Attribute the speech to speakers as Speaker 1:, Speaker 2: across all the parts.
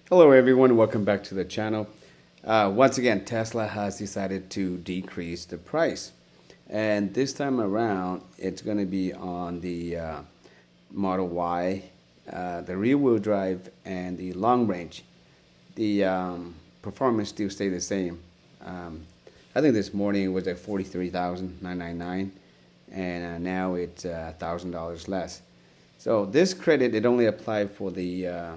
Speaker 1: Hello everyone, welcome back to the channel. Once again, Tesla has decided to decrease the price, and this time around it's going to be on the Model Y, the rear wheel drive, and the long range. The performance still stay the same. I think this morning it was at $43,999, and now it's $1,000 less. So this credit, it only applied for the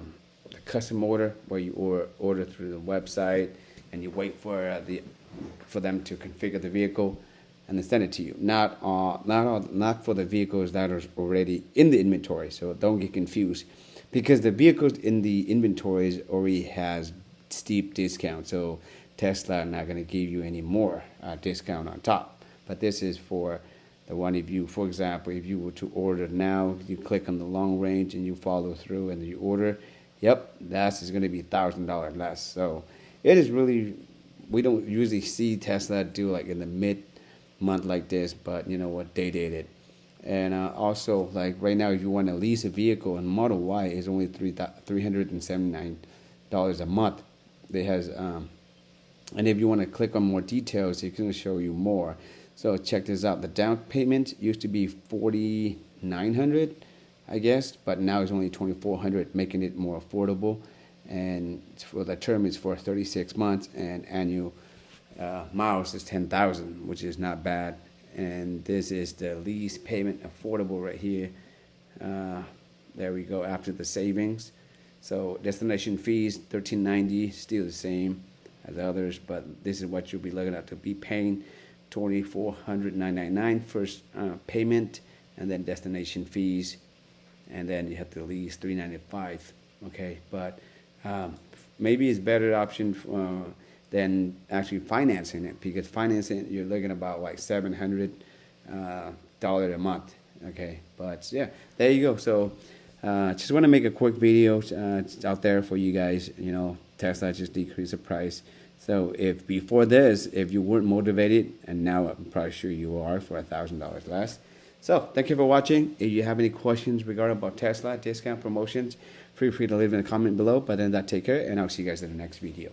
Speaker 1: custom order, where you order through the website and you wait for them to configure the vehicle and then send it to you. Not for the vehicles that are already in the inventory. So don't get confused, because the vehicles in the inventories already has steep discount. So Tesla not going to give you any more discount on top. But this is for the one, if you, for example, if you were to order now, you click on the long range and you follow through and you order. Yep, that is going to be $1,000 less. So it is really, we don't usually see Tesla do like in the mid-month like this, but you know what, they did it. And also, like right now, if you want to lease a vehicle, and Model Y is only $379 a month. It has, and if you want to click on more details, it's going to show you more. So check this out. The down payment used to be $4,900. I guess, but now it's only $2,400, making it more affordable. And for the term is for 36 months, and annual miles is 10,000, which is not bad. And this is the lease payment affordable right here. There we go, after the savings. So destination fees $1,390, still the same as others, but this is what you'll be looking at to be paying. $2,499 first payment, and then destination fees. And then you have to lease $395. Okay, but maybe it's a better option than actually financing it, because financing you're looking about like $700 a month. Okay, but yeah, there you go. So just want to make a quick video. It's out there for you guys. You know, Tesla just decreased the price. So if before this, if you weren't motivated, and now I'm probably sure you are, for $1,000 less. So thank you for watching. If you have any questions regarding about Tesla discount promotions, feel free to leave in a comment below. But then take care, and I'll see you guys in the next video.